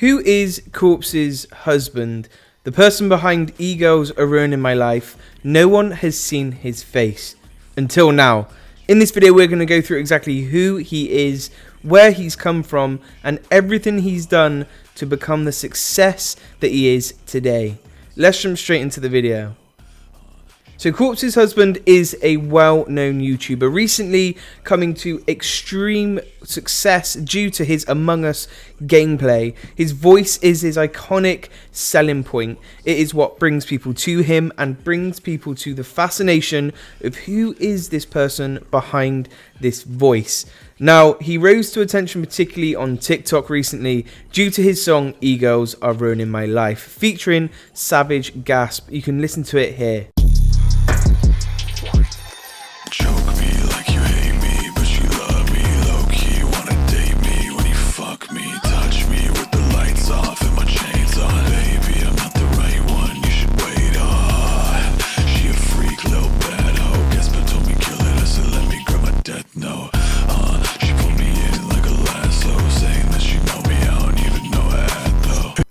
Who is Corpse's husband? The person behind E-Girls Are Ruining My Life. No one has seen his face until now. In this video, we're going to go through exactly who he is, where he's come from, and everything he's done to become the success that he is today. Let's jump straight into the video. So Corpse's husband is a well-known YouTuber, recently coming to extreme success due to his Among Us gameplay. His voice is his iconic selling point. It is what brings people to him and brings people to the fascination of who is this person behind this voice. Now, he rose to attention particularly on TikTok recently due to his song E-Girls Are Ruining My Life, featuring Savage Gasp. You can listen to it here.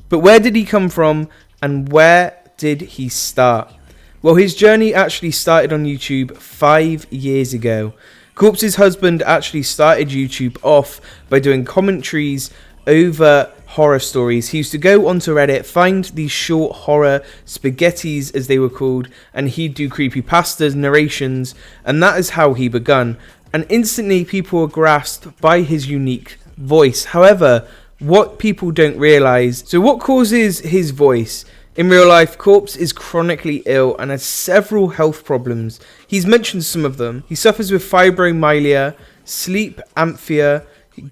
But where did he come from and where did he start? Well, his journey actually started on YouTube 5 years ago. Corpse's husband actually started YouTube off by doing commentaries over horror stories. He used to go onto Reddit, find these short horror spaghettis as they were called, and he'd do creepypastas, narrations, and that is how he begun. And instantly people were grasped by his unique voice. However, what people don't realize, so what causes his voice? In real life, Corpse is chronically ill and has several health problems. He's mentioned some of them. He suffers with fibromyalgia, sleep apnea,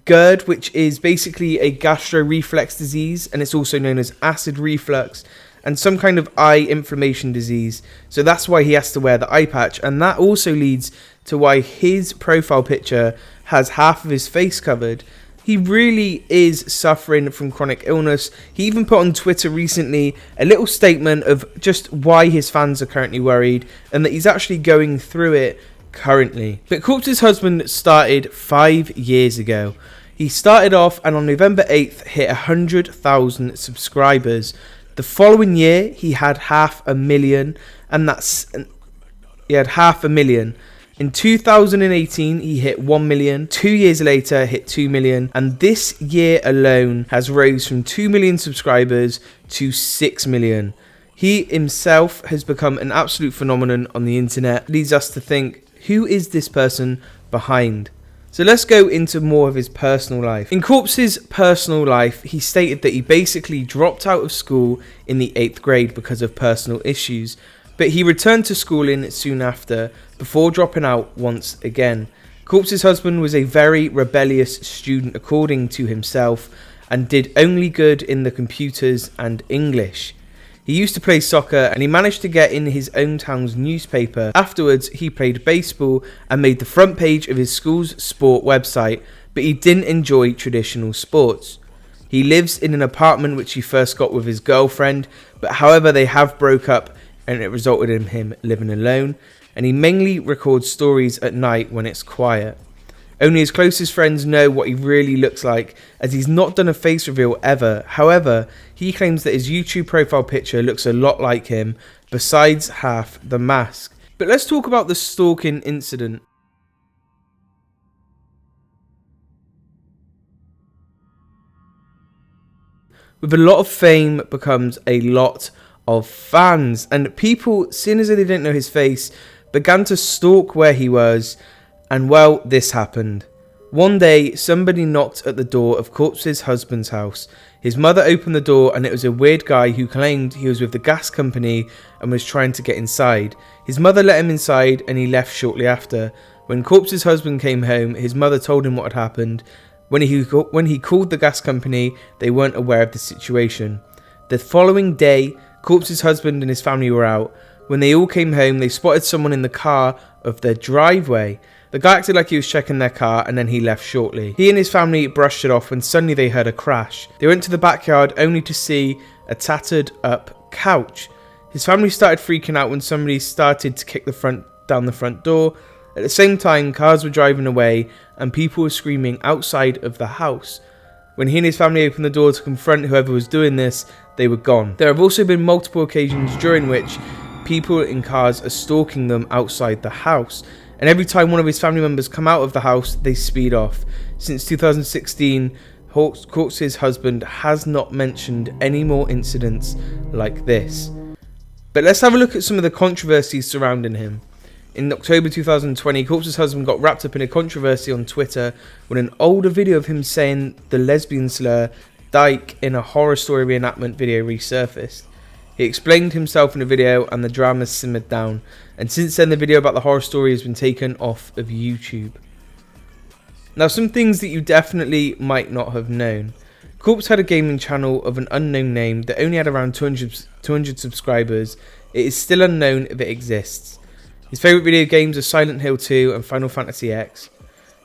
GERD, which is basically a gastro-reflex disease, and it's also known as acid reflux, and some kind of eye inflammation disease. So that's why he has to wear the eye patch, and that also leads to why his profile picture has half of his face covered. He really is suffering from chronic illness. He even put on Twitter recently a little statement of just why his fans are currently worried and that he's actually going through it currently. But Corpse's husband started 5 years ago. He started off and on November 8th hit 100,000 subscribers. The following year he had 500,000, and he had 500,000. In 2018, he hit 1 million. 2 years later, hit 2 million. And this year alone has rose from 2 million subscribers to 6 million. He himself has become an absolute phenomenon on the internet. Leads us to think, who is this person behind? So let's go into more of his personal life. In Corpse's personal life, he stated that he basically dropped out of school in the 8th grade because of personal issues. But he returned to schooling soon after, before dropping out once again. Corpse's husband was a very rebellious student according to himself, and did only good in the computers and English. He used to play soccer and he managed to get in his own town's newspaper. Afterwards, he played baseball and made the front page of his school's sport website, but he didn't enjoy traditional sports. He lives in an apartment which he first got with his girlfriend, but however they have broke up and it resulted in him living alone, and he mainly records stories at night when it's quiet. Only his closest friends know what he really looks like, as he's not done a face reveal ever. However, he claims that his YouTube profile picture looks a lot like him, besides half the mask. But let's talk about the stalking incident. With a lot of fame becomes a lot of fans, and people, seeing as they didn't know his face, began to stalk where he was, and well, this happened. One day, somebody knocked at the door of Corpse's husband's house. His mother opened the door and it was a weird guy who claimed he was with the gas company and was trying to get inside. His mother let him inside and he left shortly after. When Corpse's husband came home, his mother told him what had happened. When he called the gas company, they weren't aware of the situation. The following day, Corpse's husband and his family were out. When they all came home, they spotted someone in the car of their driveway. The guy acted like he was checking their car and then he left shortly. He and his family brushed it off when suddenly they heard a crash. They went to the backyard only to see a tattered up couch. His family started freaking out when somebody started to kick down the front door. At the same time, cars were driving away and people were screaming outside of the house. When he and his family opened the door to confront whoever was doing this, they were gone. There have also been multiple occasions during which people in cars are stalking them outside the house, and every time one of his family members come out of the house, they speed off. Since 2016, Corpse's husband has not mentioned any more incidents like this. But let's have a look at some of the controversies surrounding him. In October 2020, Corpse's husband got wrapped up in a controversy on Twitter when an older video of him saying the lesbian slur dyke in a horror story reenactment video resurfaced. He explained himself in a video and the drama simmered down, and since then the video about the horror story has been taken off of YouTube. Now, some things that you definitely might not have known. Corpse had a gaming channel of an unknown name that only had around 200 subscribers. It is still unknown if it exists. His favourite video games are Silent Hill 2 and Final Fantasy X.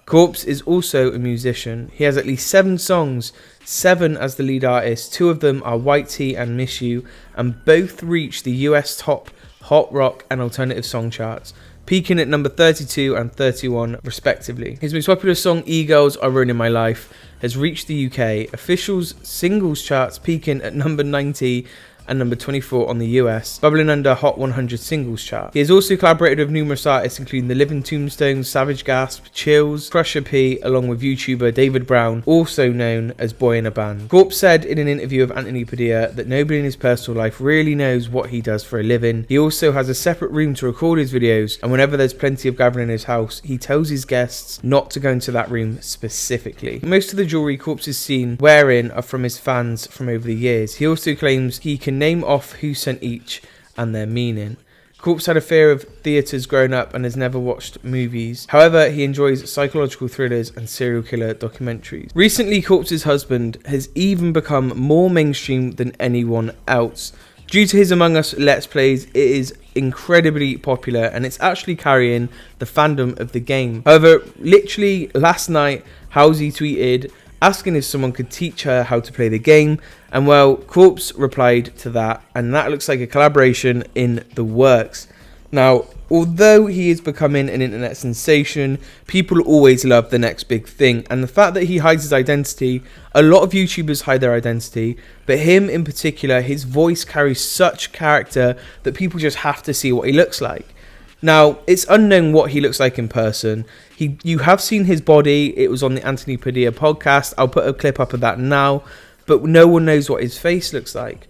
Corpse is also a musician. He has at least 7 songs, 7 as the lead artist. 2 of them are White Tea and Miss You, and both reached the US top Hot Rock and Alternative Song charts, peaking at number 32 and 31 respectively. His most popular song, E-Girls Are Ruining My Life, has reached the UK officials singles charts, peaking at number 90 and number 24 on the US, bubbling under Hot 100 singles chart. He has also collaborated with numerous artists including The Living Tombstones, Savage Gasp, Chills, Crusher P, along with YouTuber David Brown, also known as Boy in a Band. Corpse said in an interview with Anthony Padilla that nobody in his personal life really knows what he does for a living. He also has a separate room to record his videos, and whenever there's plenty of gathering in his house, he tells his guests not to go into that room specifically. Most of the jewellery Corpse is seen wearing are from his fans from over the years. He also claims he can name off who sent each and their meaning. Corpse had a fear of theatres growing up and has never watched movies. However, he enjoys psychological thrillers and serial killer documentaries. Recently, Corpse's husband has even become more mainstream than anyone else. Due to his Among Us Let's Plays, it is incredibly popular and it's actually carrying the fandom of the game. However, literally last night, Halsey tweeted asking if someone could teach her how to play the game, and well, Corpse replied to that, and that looks like a collaboration in the works. Now, although he is becoming an internet sensation, people always love the next big thing, and the fact that he hides his identity, a lot of YouTubers hide their identity, but him in particular, his voice carries such character that people just have to see what he looks like. Now, it's unknown what he looks like in person. You have seen his body. It was on the Anthony Padilla podcast. I'll put a clip up of that now. But no one knows what his face looks like.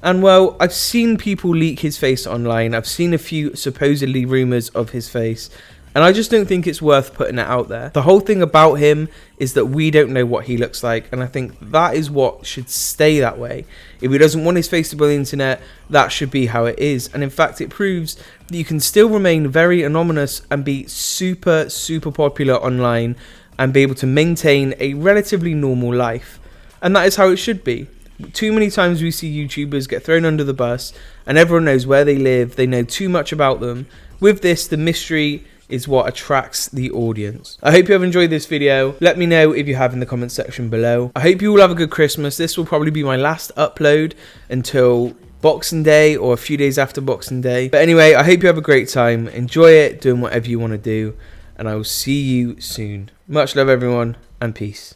And well, I've seen people leak his face online. I've seen a few supposedly rumours of his face. And I just don't think it's worth putting it out there. The whole thing about him is that we don't know what he looks like. And I think that is what should stay that way. If he doesn't want his face to be on the internet, that should be how it is. And in fact, it proves that you can still remain very anonymous and be super, super popular online and be able to maintain a relatively normal life. And that is how it should be. Too many times we see YouTubers get thrown under the bus and everyone knows where they live. They know too much about them. With this, the mystery is what attracts the audience. I hope you have enjoyed this video. Let me know if you have in the comment section below. I hope you all have a good Christmas. This will probably be my last upload until Boxing Day or a few days after Boxing Day. But anyway, I hope you have a great time. Enjoy it, doing whatever you want to do. And I will see you soon. Much love, everyone, and peace.